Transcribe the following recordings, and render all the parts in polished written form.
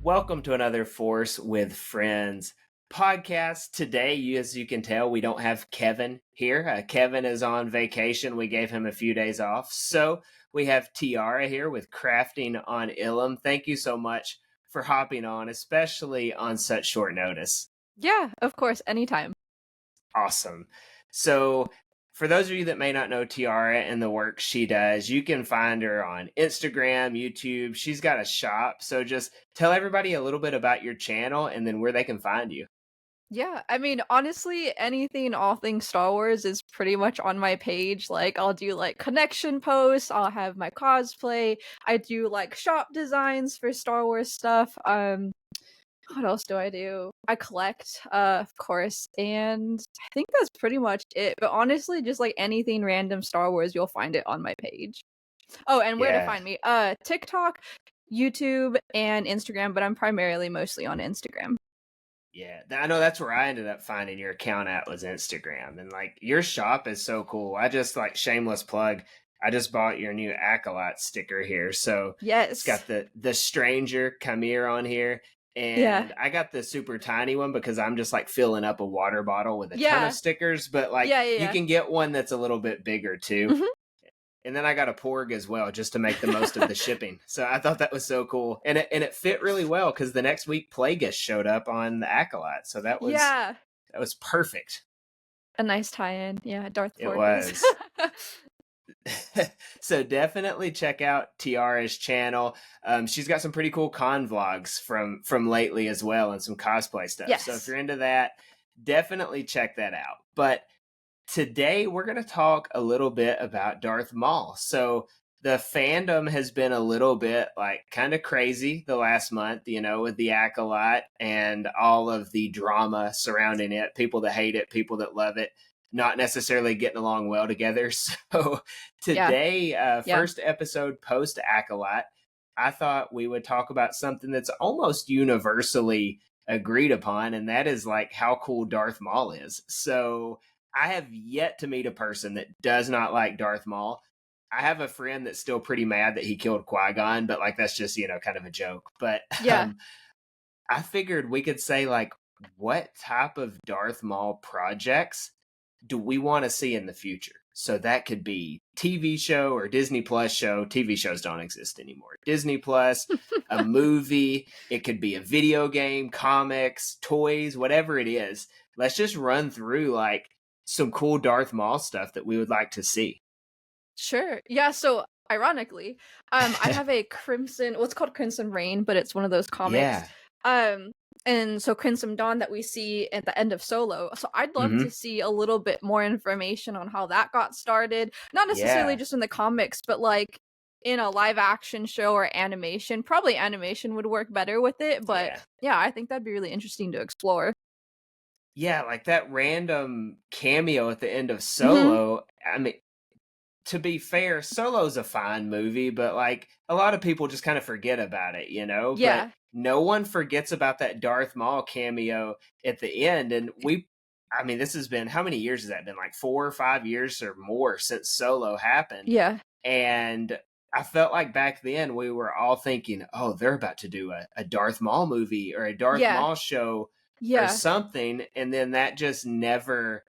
Welcome to another Force with Friends podcast. Today, as you can tell, we don't have Kevin here. Kevin is on vacation. We gave him a few days off. So we have Tiara here with Crafting on Ilum. Thank you so much for hopping on, especially on such short notice. Yeah, of course, anytime. Awesome. So for those of you that may not know Tiara and the work she does, you can find her on Instagram, YouTube. She's got a shop. So just tell everybody a little bit about your channel and then where they can find you. Yeah, I mean, honestly, anything, all things Star Wars is pretty much on my page. Like, I'll do like connection posts, I'll have my cosplay, I do like shop designs for Star Wars stuff. What else do I do? I collect, of course, and I think that's pretty much it. But honestly, just like anything random Star Wars, you'll find it on my page. Oh, and where to Yeah. find me? TikTok, YouTube, and Instagram, but I'm primarily mostly on Instagram. Yeah. I know that's where I ended up finding your account at was Instagram. And like your shop is so cool. I just like shameless plug. I just bought your new Acolyte sticker here. So it's Yes. got the stranger Kamir on here. Yeah. And I got the super tiny one because I'm just like filling up a water bottle with a ton Yeah. of stickers. But like you Yeah. can get one that's a little bit bigger too. Mhm. And then I got a porg as well just to make the most of the shipping. So I thought that was so cool. And it fit really well because the next week Plagueis showed up on the Acolyte. So that Yeah. was perfect. A nice tie-in. Yeah, Darth It Porkers. was. So definitely check out Tiara's channel. She's got some pretty cool con vlogs from lately as well and some cosplay stuff. Yes. So if you're into that, definitely check that out. But today we're going to talk a little bit about Darth Maul. So the fandom has been a little bit like kind of crazy the last month, with the Acolyte and all of the drama surrounding it. People that hate it, people that love it, not necessarily getting along well together. So today, Yeah. first episode post Acolyte, I thought we would talk about something that's almost universally agreed upon, and that is like how cool Darth Maul is. So I have yet to meet a person that does not like Darth Maul. I have a friend that's still pretty mad that he killed Qui-Gon, but like that's just, kind of a joke. But Yeah. I figured we could say like what type of Darth Maul projects do we want to see in the future? So that could be TV show or Disney Plus show. TV shows don't exist anymore. Disney Plus, a movie, it could be a video game, comics, toys, whatever it is. Let's just run through like some cool Darth Maul stuff that we would like to see. Sure. Yeah, so ironically, I have a Crimson, well, it's called Crimson Reign, but it's one of those comics. Yeah. And so Crimson Dawn that we see at the end of Solo. So I'd love to see a little bit more information on how that got started. Not necessarily just in the comics, but like in a live action show or animation. Probably animation would work better with it, but yeah, I think that'd be really interesting to explore. Yeah, like that random cameo at the end of Solo. I mean, to be fair, Solo's a fine movie, but like a lot of people just kind of forget about it, Yeah. But no one forgets about that Darth Maul cameo at the end. And this has been, how many years has that been? Like 4 or 5 years or more since Solo happened. Yeah. And I felt like back then we were all thinking, oh, they're about to do a Darth Maul movie or a Darth Maul show or something. And then that just never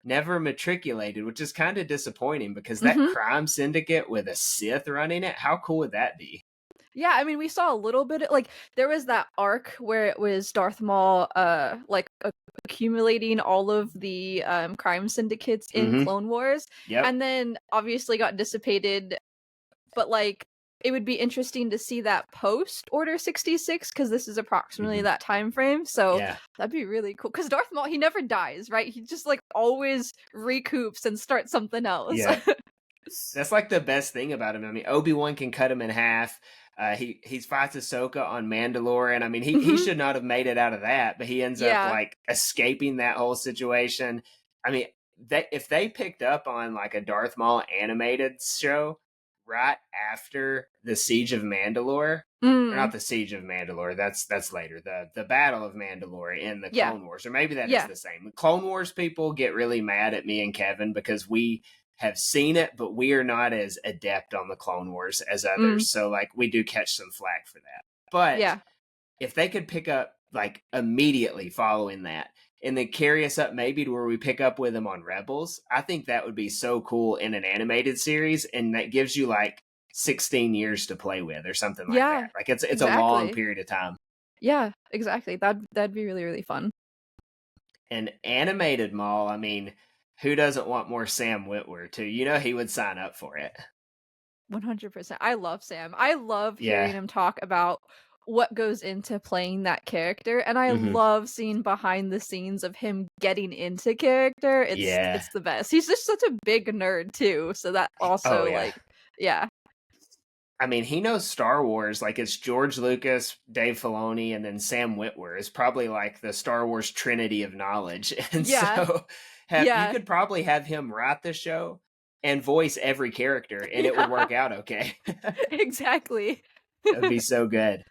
matriculated, which is kind of disappointing because that crime syndicate with a Sith running it, how cool would that be? Yeah, I mean, we saw a little bit, like, there was that arc where it was Darth Maul, like, accumulating all of the, crime syndicates in Clone Wars, and then obviously got dissipated, but, like, it would be interesting to see that post Order 66, because this is approximately that time frame, so that'd be really cool, because Darth Maul, he never dies, right? He just, like, always recoups and starts something else. Yeah. That's like the best thing about him. I mean, Obi-Wan can cut him in half. He fights Ahsoka on Mandalore, and I mean he should not have made it out of that, but he ends up like escaping that whole situation. I mean, if they picked up on like a Darth Maul animated show right after the Siege of Mandalore, or not the Siege of Mandalore, that's later. The Battle of Mandalore in the Clone Wars, or maybe that is the same. The Clone Wars people get really mad at me and Kevin because we have seen it, but we are not as adept on the Clone Wars as others. So like we do catch some flack for that. But if they could pick up like immediately following that and then carry us up maybe to where we pick up with him on Rebels, I think that would be so cool in an animated series, and that gives you like 16 years to play with or something like Yeah, that. Like it's a long exactly. period of time. Yeah, exactly. That'd be really, really fun. An animated Maul, I mean, who doesn't want more Sam Witwer too? You know he would sign up for it. 100%. I love Sam. I love hearing Yeah. him talk about what goes into playing that character, and I Mm-hmm. love seeing behind the scenes of him getting into character. Yeah. It's the best. He's just such a big nerd too, so that Oh also yeah. like yeah. I mean, he knows Star Wars. Like, it's George Lucas, Dave Filoni, and then Sam Witwer is probably like the Star Wars trinity of knowledge. And Yeah. so you Yeah. could probably have him write the show and voice every character, and it would Yeah. work out okay. Exactly. It would be so good.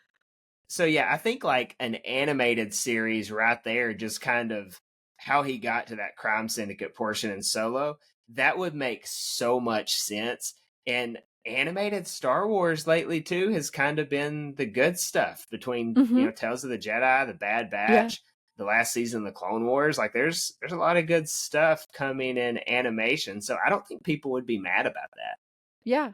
So yeah, I think like an animated series right there, just kind of how he got to that crime syndicate portion in Solo, that would make so much sense. And animated Star Wars lately too has kind of been the good stuff between, Mhm. Tales of the Jedi, The Bad Yeah. Batch, the last season of the Clone Wars. Like there's a lot of good stuff coming in animation. So I don't think people would be mad about that. Yeah.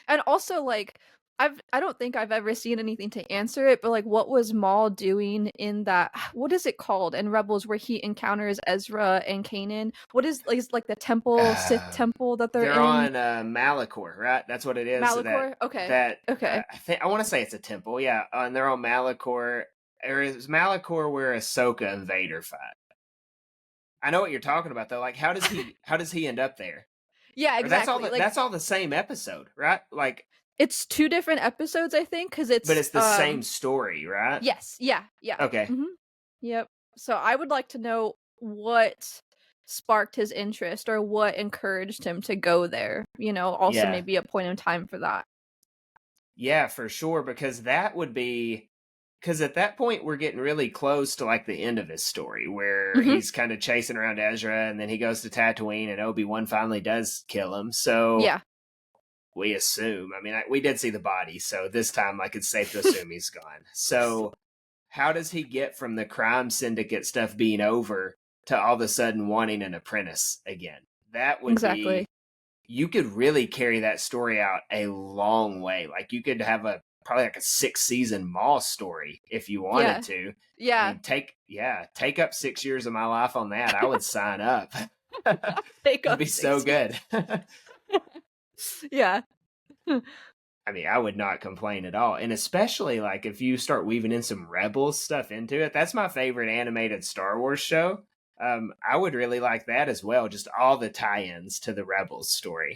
And also, like, I don't think I've ever seen anything to answer it, but like, what was Maul doing in that? What is it called in Rebels where he encounters Ezra and Kanan? What is like the temple, Sith temple that they're They're in? on Malachor, right? That's what it is. So that Malachor. Okay. that Okay. I think I want to say it's a temple, yeah. And they're on Malachor. Or is Malachor where Ahsoka and Vader fight? I know what you're talking about though. Like, how does he end up there? Yeah. Or that's all Exactly. Like, that's all the same episode, right? Like, it's two different episodes, I think, because but it's it's the same story, right? yes. Yeah. Yeah. Okay. Mm-hmm. Yep. So I would like to know what sparked his interest or what encouraged him to go there. Also Yeah. maybe a point in time for that. Yeah, for sure. Because that would be because at that point we're getting really close to like the end of his story where Mhm. he's kind of chasing around Ezra and then he goes to Tatooine and Obi-Wan finally does kill him. So Yeah. we assume, I mean, we did see the body, so this time like it's safe to assume he's gone. So how does he get from the crime syndicate stuff being over to all of a sudden wanting an apprentice again? That would Exactly. be, you could really carry that story out a long way. Like you could have probably like a 6-season Maul story if you wanted Yeah. to. I Yeah. mean, take up 6 years of my life on that. I would sign up. Take It'd up be so 6 good. Yeah. I mean, I would not complain at all. And especially like if you start weaving in some Rebels stuff into it. That's my favorite animated Star Wars show. I would really like that as well. Just all the tie-ins to the Rebels story.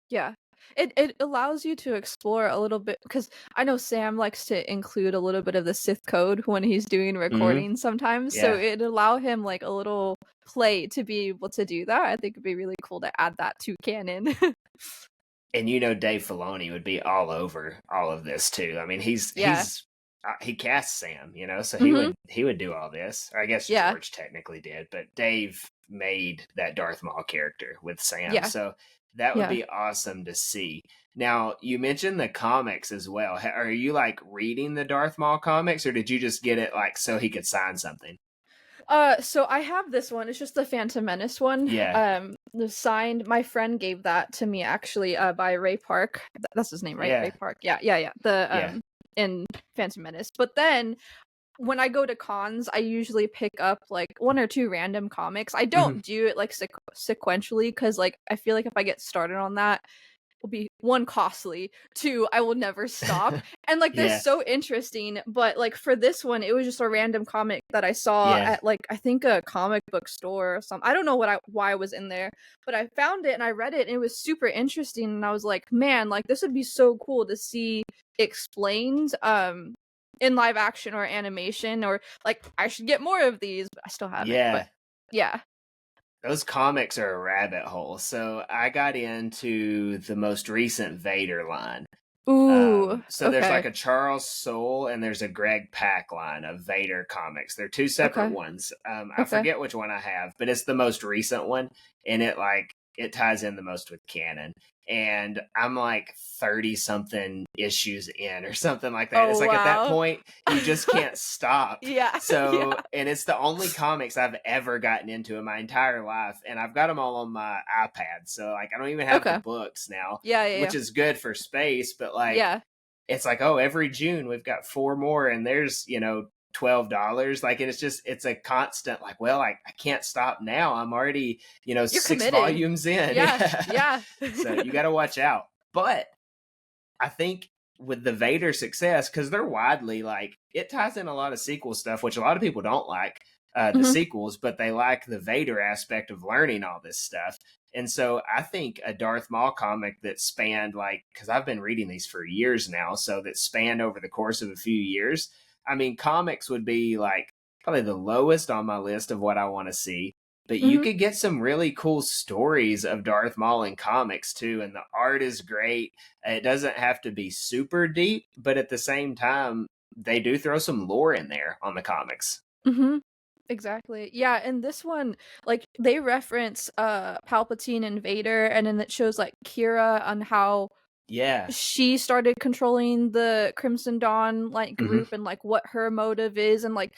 Yeah. It allows you to explore a little bit because I know Sam likes to include a little bit of the Sith code when he's doing recordings sometimes. So Yeah. it'd allow him like a little play to be able to do that. I think it'd be really cool to add that to canon. And Dave Filoni would be all over all of this too. I mean, Yeah. he cast Sam, so Mhm. he would do all this. Or I guess Yeah. George technically did, but Dave made that Darth Maul character with Sam. Yeah. So that would Yeah. be awesome to see. Now, you mentioned the comics as well. Are you like reading the Darth Maul comics, or did you just get it like so he could sign something? So I have this one. It's just the Phantom Menace one. Yeah. The signed. My friend gave that to me actually. By Ray Park. That's his name, right? Yeah. Ray Park. Yeah. The Yeah. in Phantom Menace. But then when I go to cons, I usually pick up like one or two random comics. I don't do it like sequentially because like I feel like if I get started on that, will be one, costly, two, I will never stop. And like they're Yeah. so interesting, but like for this one it was just a random comic that I saw Yeah. at like I think a comic book store or something. I don't know why I was in there, but I found it and I read it and it was super interesting and I was like, man, like this would be so cool to see explained in live action or animation, or like I should get more of these, but I still haven't. Yeah. But yeah. Those comics are a rabbit hole. So I got into the most recent Vader line. Ooh. So there's like a Charles Soule and there's a Greg Pak line of Vader comics. They're two separate ones. I forget which one I have, but it's the most recent one, and it ties in the most with canon. and I'm like 30 something issues in or something like that. It's Oh, like at that wow. point, you just can't stop. Yeah, So, yeah. and it's the only comics I've ever gotten into in my entire life. And I've got them all on my iPad. So, like, I don't even have the Okay. books now, Yeah, yeah, which yeah. is good for space. But, like, Yeah. it's like, oh, every June we've got 4 more, and there's, $12. Like, and it's a constant, like, well, I can't stop now. I'm already, You're 6 committed. volumes in. Yeah, Yeah. yeah. So you got to watch out. But I think with the Vader success, because they're widely like, it ties in a lot of sequel stuff, which a lot of people don't like the Mhm, sequels, but they like the Vader aspect of learning all this stuff. And so I think a Darth Maul comic that spanned, like, because I've been reading these for years now, so that spanned over the course of a few years. I mean, comics would be like probably the lowest on my list of what I want to see, but you mhm. could get some really cool stories of Darth Maul in comics too, and the art is great. It doesn't have to be super deep, but at the same time, they do throw some lore in there on the comics. Mhm. Exactly. Yeah, and this one, like, they reference, Palpatine and Vader, and then it shows, like, Kira on how Yeah. she started controlling the Crimson Dawn, like, Hmm. group and, like, what her motive is, and, like,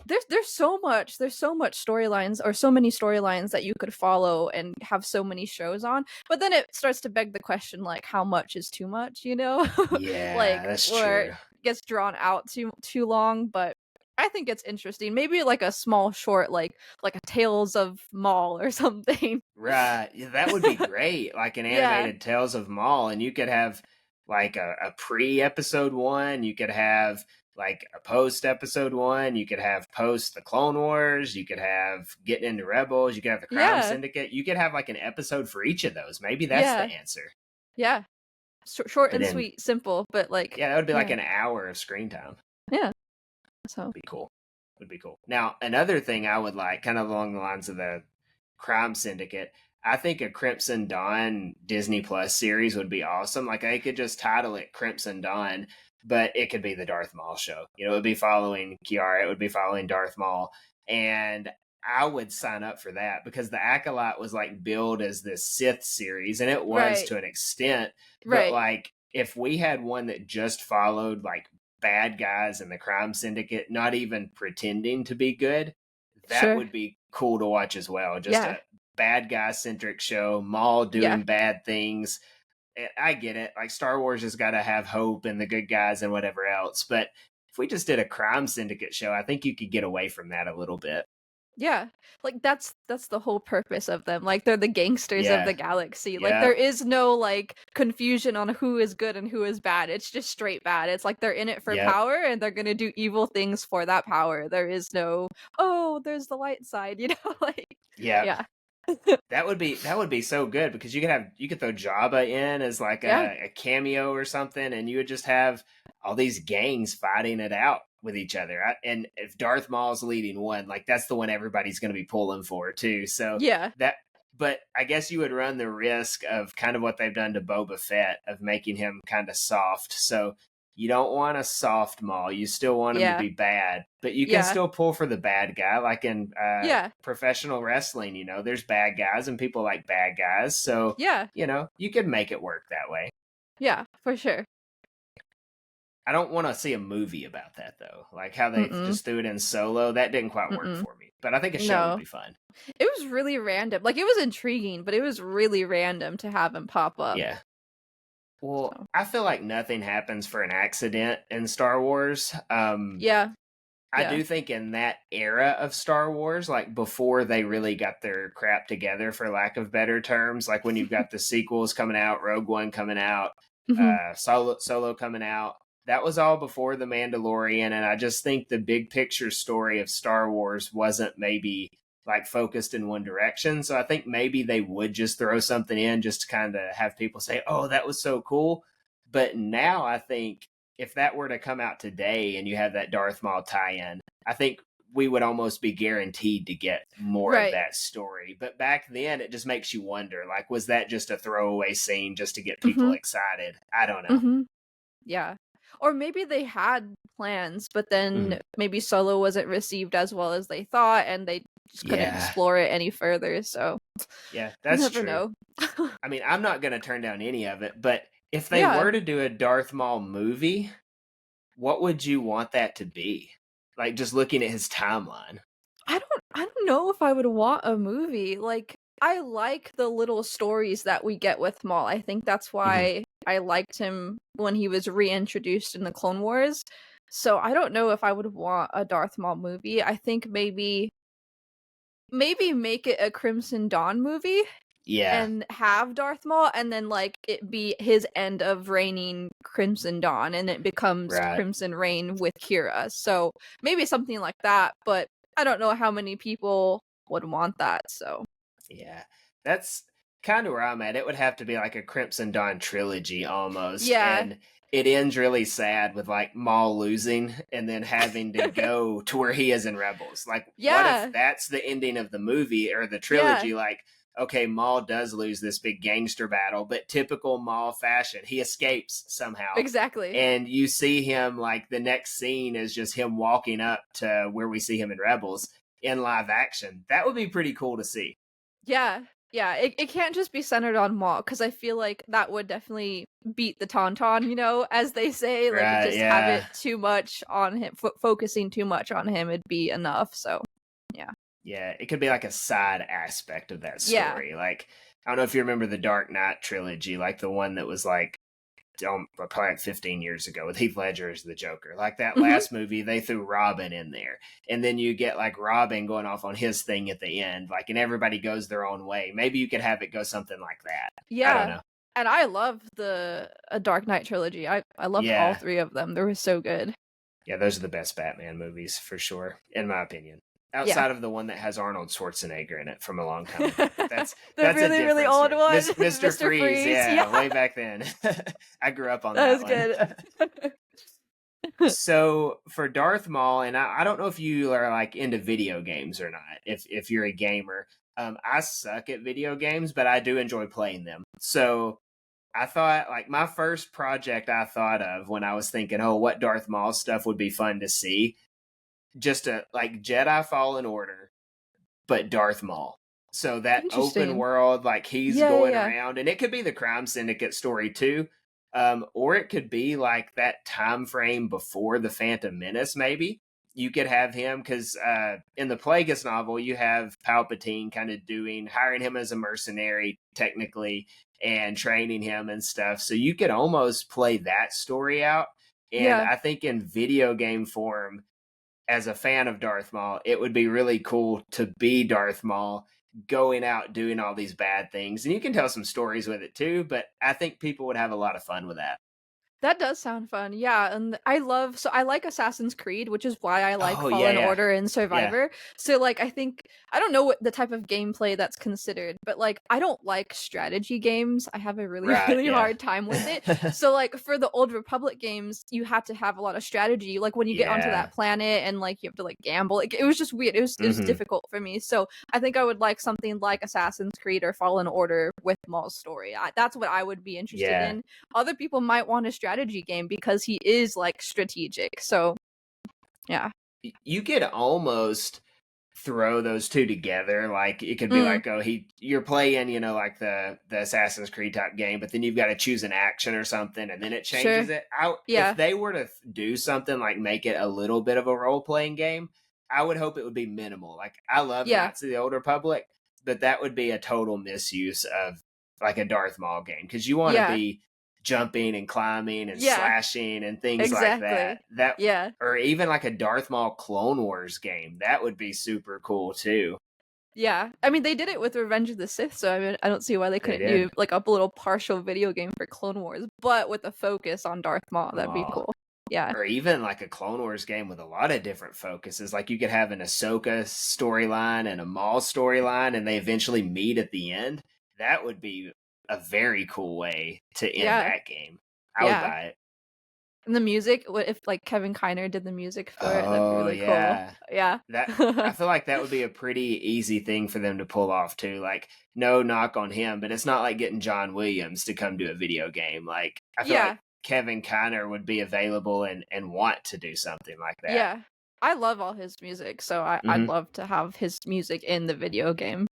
there's so much storylines or so many storylines that you could follow and have so many shows on, but then it starts to beg the question, like, how much is too much, you know? Yeah, Like, that's where true. it gets drawn out too long, but I think it's interesting. Maybe, like, a small short, like a Tales of Maul or something. Right. Yeah, that would be great. Like an Yeah. animated Tales of Maul, and you could have like a pre episode one, you could have like a post episode one, you could have post the Clone Wars, you could have getting into Rebels, you could have the Crime Yeah. Syndicate, you could have like an episode for each of those. Maybe that's the Yeah. answer. Yeah. Short But and then, sweet, simple, but, like, yeah, that would be like yeah. an hour of screen time. Yeah. So Be cool. Would be cool. Now, another thing I would like, kind of along the lines of the Crime Syndicate, I think a Crimson Dawn Disney Plus series would be awesome. Like they could just title it Crimson Dawn, but it could be the Darth Maul show. It would be following Kiara, it would be following Darth Maul, and I would sign up for that because the Acolyte was like billed as this Sith series, and it was right. to an extent. But Right. like, if we had one that just followed like bad guys in the crime syndicate, not even pretending to be good, that Sure. would be cool to watch as well. Just Yeah. a bad guy centric show, Maul Yeah. doing bad things. I get it. Like Star Wars has got to have hope and the good guys and whatever else. But if we just did a crime syndicate show, I think you could get away from that a little bit. Yeah. Like, that's the whole purpose of them. Like, they're the gangsters of the Yeah. galaxy. Like, there Yep. is no, like, confusion on who is good and who is bad. It's just straight bad. It's like they're in it for Yep. power and they're gonna do evil things for that power. There is no, "Oh, there's the light side," you know? Like, Yep. yeah. That would be so good because you could throw Jabba in as like Yeah. a cameo or something, and you would just have all these gangs fighting it out with each other. And if Darth Maul's leading one, like that's the one everybody's going to be pulling for too. So Yeah. that, but I guess you would run the risk of kind of what they've done to Boba Fett of making him kind of soft. So you don't want a soft Maul. You still want him to Yeah. be bad, but you can Yeah. still pull for the bad guy, like in Yeah. professional wrestling. There's bad guys and people like bad guys. So, Yeah. you can make it work that way. Yeah, for sure. I don't want to see a movie about that though. Like how they Mm-mm. just threw it in Solo. That didn't quite work Mm-mm. for me. But I think a show would No. be fun. It was really random. Like, it was intriguing, but it was really random to have him pop up. Yeah. Well, So, I feel like nothing happens for an accident in Star Wars. yeah. I Yeah. do think in that era of Star Wars, like before they really got their crap together, for lack of better terms, like when you've got the sequels coming out, Rogue One coming out, Mhm. Solo coming out, that was all before The Mandalorian. And I just think the big picture story of Star Wars wasn't maybe like focused in one direction. So I think maybe they would just throw something in just to kind of have people say, oh, that was so cool. But now I think if that were to come out today and you have that Darth Maul tie-in, I think we would almost be guaranteed to get more of Right. that story. But back then, it just makes you wonder, like, was that just a throwaway scene just to get people Mhm. excited? I don't know. Mhm. Yeah. Or maybe they had plans, but Mm-hmm. then maybe Solo wasn't received as well as they thought, and they just couldn't Yeah. explore it any further. So Yeah, you that's never true. know. I mean, I'm not gonna turn down any of it, but if they Yeah. were to do a Darth Maul movie, what would you want that to be? Like, just looking at his timeline. I don't know if I would want a movie. Like, I like the little stories that we get with Maul. I think that's Mhm. why I liked him when he was reintroduced in the Clone Wars. So I don't know if I would want a Darth Maul movie. I think maybe make it a Crimson Dawn movie Yeah. and have Darth Maul, and then like it be his end of reigning Crimson Dawn, and it becomes Right. Crimson Reign with Kira. So maybe something like that, but I don't know how many people would want that. So Yeah. That's kind of where I'm at. It would have to be like a Crimson Dawn trilogy almost. yeah, And it ends really sad with like Maul losing and then having to go to where he is in Rebels. Like, what if yeah, that's the ending of the movie or the yeah, trilogy? Like, okay, Maul does lose this big gangster battle, but typical Maul fashion, he escapes somehow. exactly. And you see him, like, the next scene is just him walking up to where we see him in Rebels in live action. That would be pretty cool to see. Yeah, yeah. It can't just be centered on Maul because I feel like that would definitely beat the tauntaun, as they say. Like, Right, just have it yeah. too much on him, focusing too much on him, it'd be enough. So, yeah. Yeah, it could be like a side aspect of that Yeah. story. Like, I don't know if you remember the Dark Knight trilogy, like the one that was like probably like 15 years ago with Heath Ledger as the Joker. Like that hmm last movie, they threw Robin in there. And then you get like Robin going off on his thing at the end, like, and everybody goes their own way. Maybe you could have it go something like that. I don't Yeah. know. And I love the Dark Knight trilogy. I loved all Yeah. three of them. They were so good. Yeah, those are the best Batman movies for sure, in my opinion. Yeah. Outside of the one that has Arnold Schwarzenegger in it from a long time ago, but that's The a really, really different old story. one. Mr. Mr. Freeze, Freeze. yeah, Yeah. way back then. I grew up on That that was one. good. So for Darth Maul, and I don't know if you are like into video games or not. If you're a gamer, I suck at video games, but I do enjoy playing them. So I thought, like, my first project I thought of when I was thinking, oh, what Darth Maul stuff would be fun to see, just a like Jedi Fallen Order, but Darth Maul. So that open Interesting. world, like he's Yeah, yeah, going yeah. around, and it could be the Crime Syndicate story too, or it could be like that time frame before the Phantom Menace. Maybe you could have him because in the Plagueis novel, you have Palpatine kind of hiring him as a mercenary, technically, and training him and stuff. So you could almost play that story out. And Yeah. I think in video game form, as a fan of Darth Maul, it would be really cool to be Darth Maul going out doing all these bad things. And you can tell some stories with it too, but I think people would have a lot of fun with that. That does sound fun. Yeah, and I like Assassin's Creed, which is why I like Oh, yeah, Fallen yeah. Order and Yeah. Survivor. So like I think I don't know what the type of gameplay that's considered, but like I don't like strategy games. I have a really Right, really yeah. hard time with it. So like for the Old Republic games, you have to have a lot of strategy. Like when you get onto Yeah. that planet and like you have to like gamble. Like it was just weird. It was Mhm. difficult for me. So I think I would like something like Assassin's Creed or Fallen Order with Maul's story. That's what I would be interested Yeah. in. Other people might want a strategy game because he is like strategic. So, yeah. You could almost throw those two together. Like it could be Mm, like, oh, you're playing, like the Assassin's Creed type game, but then you've got to choose an action or something, and then it changes sure. it. If Yeah. they were to do something like make it a little bit of a role playing game, I would hope it would be minimal. Like I love Yeah. Knights of the Old Republic, but that would be a total misuse of like a Darth Maul game because you want to Yeah. be jumping and climbing and Yeah. slashing and things like that. Exactly. Yeah. Or even like a Darth Maul Clone Wars game. That would be super cool too. Yeah. I mean, they did it with Revenge of the Sith, so I mean, I don't see why they They couldn't did. do like a little partial video game for Clone Wars, but with a focus on Darth Maul. That'd be Maul. cool. Yeah. Or even like a Clone Wars game with a lot of different focuses. Like you could have an Ahsoka storyline and a Maul storyline, and they eventually meet at the end. That would be a very cool way to end Yeah. that game. I would Yeah. buy it. And the music, what if like Kevin Kiner did the music for it? That'd be Oh really cool. yeah. Yeah. I feel like that would be a pretty easy thing for them to pull off too. Like, no knock on him, but it's not like getting John Williams to come do a video game. Like, I feel Yeah. like Kevin Kiner would be available and want to do something like that. Yeah. I love all his music, so I'd Mhm. love to have his music in the video game.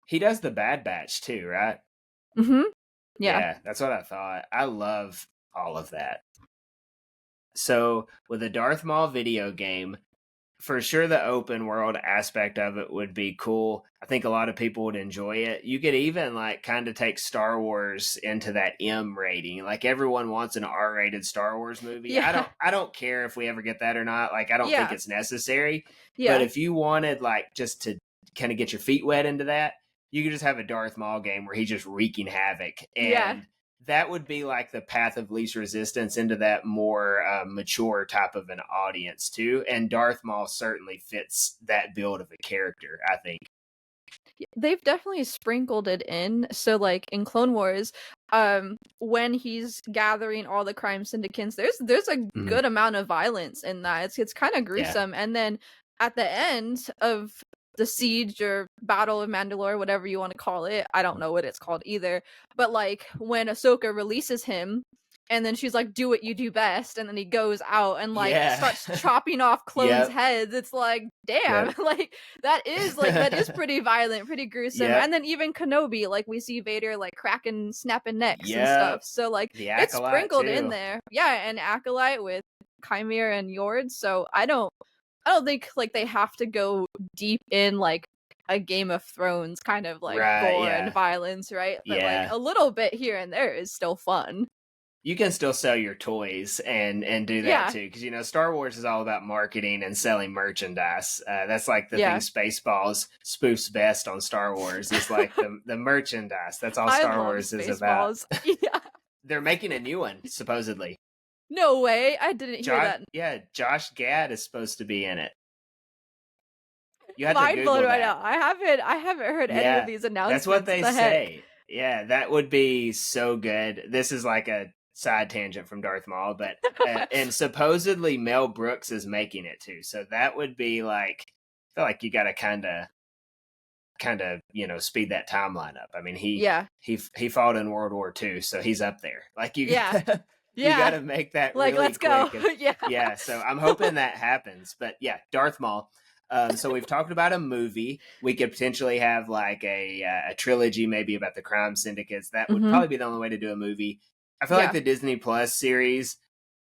He does the Bad Batch too, right? Mhm. Yeah. Yeah, that's what I thought. I love all of that. So, with a Darth Maul video game, for sure the open world aspect of it would be cool. I think a lot of people would enjoy it. You could even like kind of take Star Wars into that M rating. Like everyone wants an R-rated Star Wars movie. I Yeah. don't I don't care if we ever get that or not. Like I don't think Yeah. it's necessary. But Yeah. if you wanted like just to kind of get your feet wet into that, you could just have a Darth Maul game where he's just wreaking havoc, Yeah. and that would be like the path of least resistance into that more mature type of an audience too. And Darth Maul certainly fits that build of a character, I think. They've definitely sprinkled it in. So like in Clone Wars, when he's gathering all the crime syndicates, there's a Mhm. good amount of violence in that. It's kind of Yeah. gruesome. And then at the end of the siege or battle of Mandalore, whatever you want to call it, I don't know what it's called either. But like when Ahsoka releases him, and then she's like, "Do what you do best," and then he goes out and like Yeah. starts chopping off clones' Yep. heads. It's like, damn, Yep. that is pretty violent, pretty gruesome. Yep. And then even Kenobi, like we see Vader like cracking, snapping necks and stuff. Yep. So like The it's Acolyte sprinkled in too. there, yeah. And Acolyte with Chimera and Yord. So I don't think like they have to go deep in like a Game of Thrones kind of like Right. gore and Yeah. violence, right? But like Yeah. a little bit here and there is still fun. You can still sell your toys and do that Yeah, too, because Star Wars is all about marketing and selling merchandise. That's like the thing yeah. Spaceballs spoofs best on Star Wars is like the merchandise. That's all I Star love Wars is about. Spaceballs. Yeah. They're making a new one supposedly. No way. I didn't hear Josh, that. yeah, Josh Gad is supposed to be in it. You had to Mind blown Google right that. now. I haven't heard any of Yeah, these that's what announcements. they The heck? say. Yeah, that would be so good. This is like a side tangent from Darth Maul, but and supposedly Mel Brooks is making it too. So that would be like, I feel like you got to kind of speed that timeline up. I mean, Yeah. he fought in World War II, so he's up there. Like Yeah. you got Yeah. to make that Like, really let's go. quick. And Yeah. yeah, so I'm hoping that happens. But yeah, Darth Maul. So we've talked about a movie. We could potentially have like a trilogy, maybe about the crime syndicates. That would Mhm. probably be the only way to do a movie. I feel like Yeah. the Disney Plus series,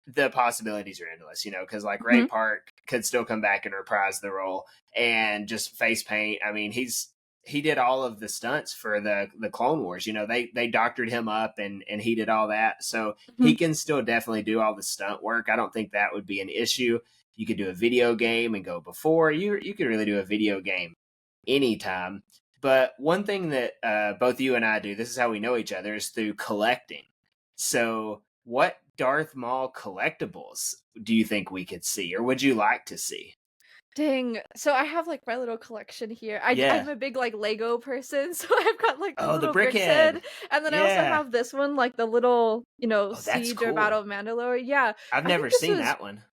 the possibilities are endless. Because like Ray Mhm. Park could still come back and reprise the role and just face paint. I mean, he did all of the stunts for the Clone Wars. They doctored him up and he did all that, so he Mhm. can still definitely do all the stunt work. I don't think that would be an issue. You could do a video game and go before you could really do a video game anytime. But one thing that both you and I do, this is how we know each other, is through collecting. So, what Darth Maul collectibles do you think we could see, or would you like to see? Dang. So I have like my little collection here. I'm Yeah. a big like Lego person, so I've got like the Oh, the little brick's head, brickhead. and then I also Yeah. have this one, like the little, Oh, that's Siege or Battle cool. of Mandalore. Yeah. I've I never think this seen was that one.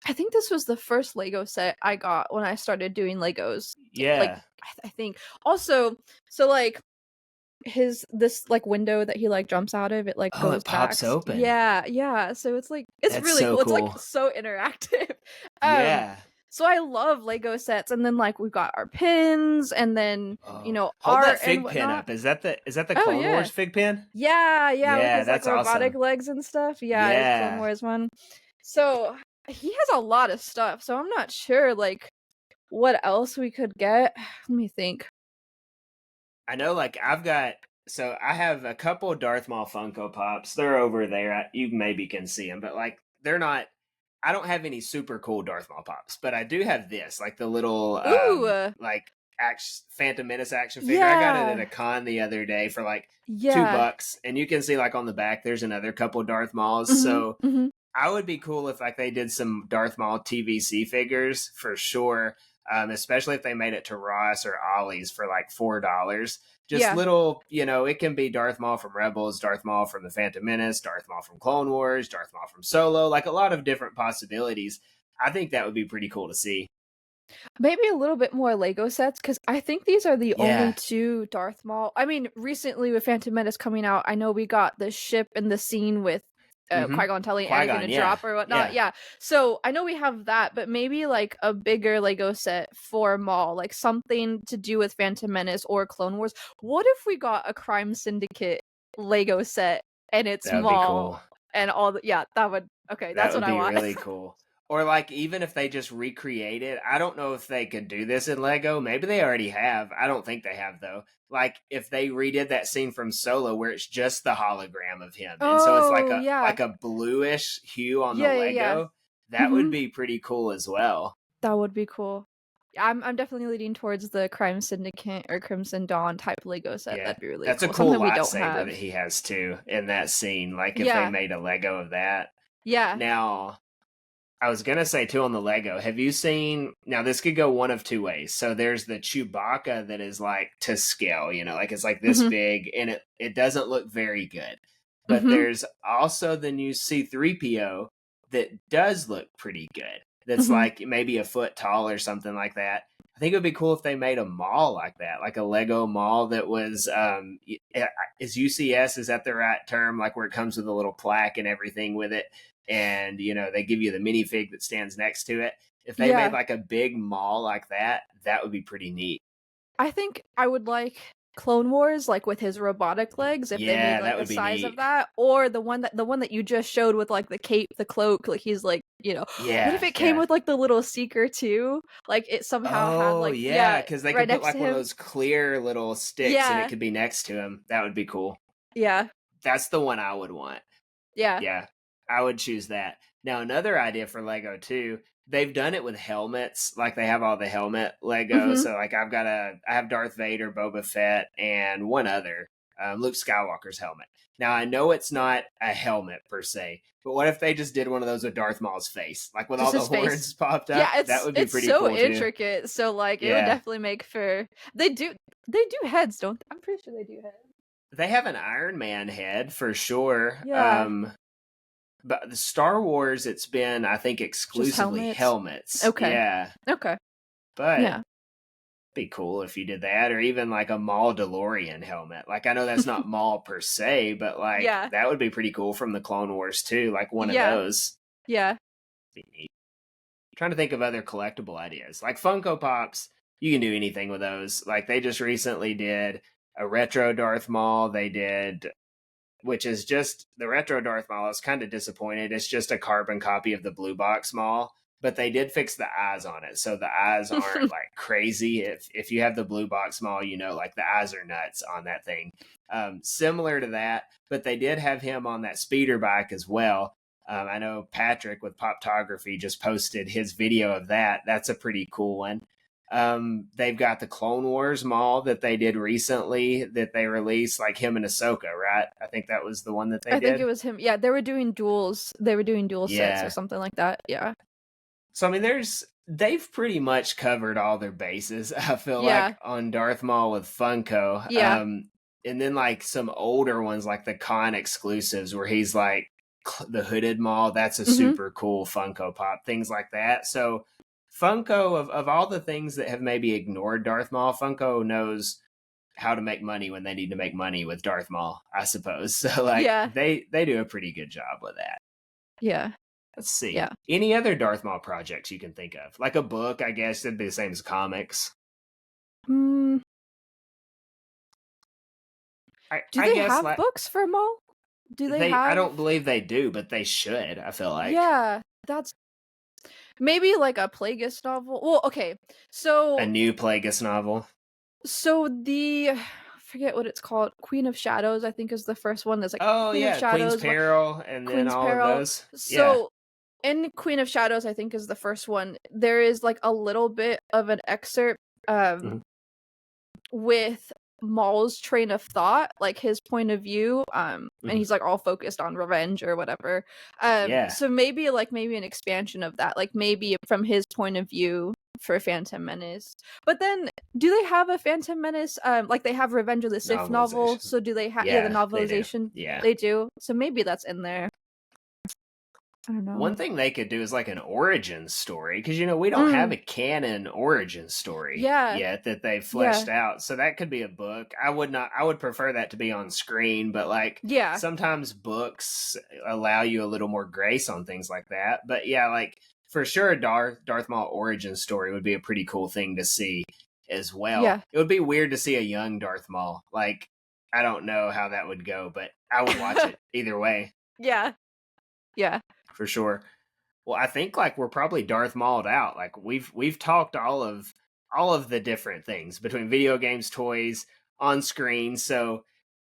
I think this was the first Lego set I got when I started doing Legos. Like Yeah. I think also, so like his this like window that he like jumps out of, it like Oh, goes it pops back. open. Yeah, yeah. So it's like it's That's really so cool. It's like cool. so interactive. Um Yeah. so I love Lego sets, and then like we've got our pins and then, Oh, hold that art and fig pin whatnot. up. Is that the Oh Clone yeah. Wars fig pin? Yeah, yeah, with Yeah, his like that's robotic awesome. legs and stuff. Yeah, his Clone Yeah. Wars one. So he has a lot of stuff, so I'm not sure like what else we could get. Let me think. I know, like, I have a couple Darth Maul Funko Pops. They're over there. You maybe can see them, but like, they're not. I don't have any super cool Darth Maul Pops, but I do have this, like the little, Ooh, like Phantom Menace action figure. I got it at yeah. a con the other day for like two Yeah. bucks, and you can see like on the back, there's another couple Darth Mauls. Mhm, So mhm. I would be cool if like they did some Darth Maul TVC figures for sure. Especially if they made it to Ross or Ollie's for like $4. Just Yeah. little, it can be Darth Maul from Rebels, Darth Maul from the Phantom Menace, Darth Maul from Clone Wars, Darth Maul from Solo, like a lot of different possibilities. I think that would be pretty cool to see. Maybe a little bit more Lego sets, because I think these are the only Yeah. 2 Darth Maul. I mean, recently with Phantom Menace coming out, I know we got the ship and the scene with Qui-Gon telling Anakin Qui-Gon, to drop or whatnot. Yeah. So I know we have that, but maybe like a bigger Lego set for Maul, like something to do with Phantom Menace or Clone Wars. What if we got a Crime Syndicate Lego set and it's that would be Maul cool. and all the that would that's what I want. That would be really cool. Or like even if they just recreate it, I don't know if they could do this in Lego. Maybe they already have. I don't think they have though. Like if they redid that scene from Solo where it's just the hologram of him, and so it's like a bluish hue on the Lego. That would be pretty cool as well. That would be cool. I'm definitely leaning towards the Crime Syndicate or Crimson Dawn type Lego set. That'd be really cool. That's a cool lightsaber that he has too in that scene. Like if they made a Lego of that. Yeah. Now, I was going to say too on the Lego, have you seen, now this could go one of two ways. So there's the Chewbacca that is like to scale, like it's like this big and it doesn't look very good. But there's also the new C-3PO that does look pretty good. That's like maybe a foot tall or something like that. I think it would be cool if they made a Maul like that, like a Lego Maul that was, is UCS, is that the right term? Like where it comes with a little plaque and everything with it. And, they give you the minifig that stands next to it. If they made like a big Maul like that, that would be pretty neat. I think I would like Clone Wars, like with his robotic legs, if they made like the size of that, or the one that you just showed with like the cape, the cloak, like he's like, what if it came with like the little seeker too? Like it somehow had like because they could put like one of those clear little sticks and it could be next to him. That would be cool. Yeah. That's the one I would want. Yeah. Yeah. I would choose that. Now, another idea for Lego too, they've done it with helmets. Like they have all the helmet Lego. So like I have Darth Vader, Boba Fett, and one other, Luke Skywalker's helmet. Now I know it's not a helmet per se, but what if they just did one of those with Darth Maul's face, like with just all the horns popped up? Yeah, that would be pretty cool. It's so intricate. So like it would definitely make for. They do heads, don't they? I'm pretty sure they do heads. They have an Iron Man head for sure. Yeah. But the Star Wars, it's been, I think, exclusively helmets. Okay. Yeah. Okay. But it'd be cool if you did that, or even like a Maul DeLorean helmet. Like I know that's not Maul per se, but like that would be pretty cool from the Clone Wars too. Like one of those. Yeah. Be neat. I'm trying to think of other collectible ideas. Like Funko Pops, you can do anything with those. Like they just recently did a retro Darth Maul. They did, which is just the retro Darth Maul. I was kind of disappointed. It's just a carbon copy of the blue box Maul, but they did fix the eyes on it. So the eyes aren't like crazy. If you have the blue box Maul, like the eyes are nuts on that thing. Similar to that, but they did have him on that speeder bike as well. I know Patrick with Poptography just posted his video of that. That's a pretty cool one. They've got the Clone Wars Maul that they did recently that they released, like him and Ahsoka, right? I think that was the one that they did. I think it was him. Yeah, they were doing duels. They were doing dual sets or something like that. Yeah. So I mean, they've pretty much covered all their bases. I feel like on Darth Maul with Funko. Yeah. And then like some older ones, like the con exclusives, where he's like the hooded Maul. That's a super cool Funko Pop. Things like that. So Funko, of all the things that have maybe ignored Darth Maul, Funko knows how to make money when they need to make money with Darth Maul, I suppose. So like they do a pretty good job with that. Yeah. Let's see. Yeah. Any other Darth Maul projects you can think of? Like a book, I guess it'd be the same as comics. Do they have books for Maul? Do they have? I don't believe they do, but they should, I feel like. Yeah, that's maybe like a Plagueis novel. Well, okay. So a new Plagueis novel. So I forget what it's called. Queen of Shadows, I think, is the first one. There's like Queen of Shadows, Queen's Peril, and then all of those. So in Queen of Shadows, I think is the first one. There is like a little bit of an excerpt with Maul's train of thought, like his point of view, and he's like all focused on revenge or whatever. So maybe an expansion of that, like maybe from his point of view for Phantom Menace. But then do they have a Phantom Menace like they have Revenge of the Sith novel? So do they have the novelization? They do. They do. So maybe that's in there. I don't know. One thing they could do is like an origin story, because we don't have a canon origin story yet that they've fleshed out. So that could be a book. I would prefer that to be on screen, but like sometimes books allow you a little more grace on things like that. But yeah, like for sure, Darth Maul origin story would be a pretty cool thing to see as well. Yeah. It would be weird to see a young Darth Maul. Like, I don't know how that would go, but I would watch it either way. Yeah. Yeah. For sure. Well, I think like we're probably Darth Mauled out. Like we've talked all of the different things between video games, toys, on screen. So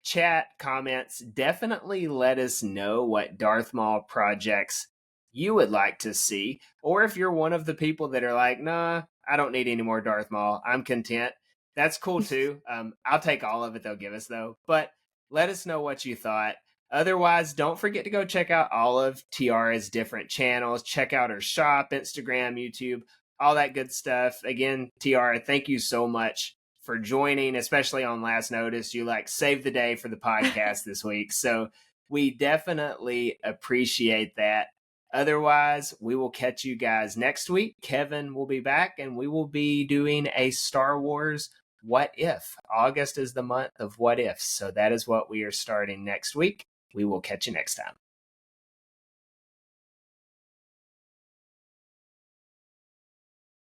chat, comments, definitely let us know what Darth Maul projects you would like to see. Or if you're one of the people that are like, nah, I don't need any more Darth Maul, I'm content. That's cool too. I'll take all of it they'll give us though. But let us know what you thought. Otherwise, don't forget to go check out all of Tiara's different channels. Check out her shop, Instagram, YouTube, all that good stuff. Again, Tiara, thank you so much for joining, especially on last notice. You like saved the day for the podcast this week. So we definitely appreciate that. Otherwise, we will catch you guys next week. Kevin will be back and we will be doing a Star Wars What If. August is the month of What Ifs. So that is what we are starting next week. We will catch you next time.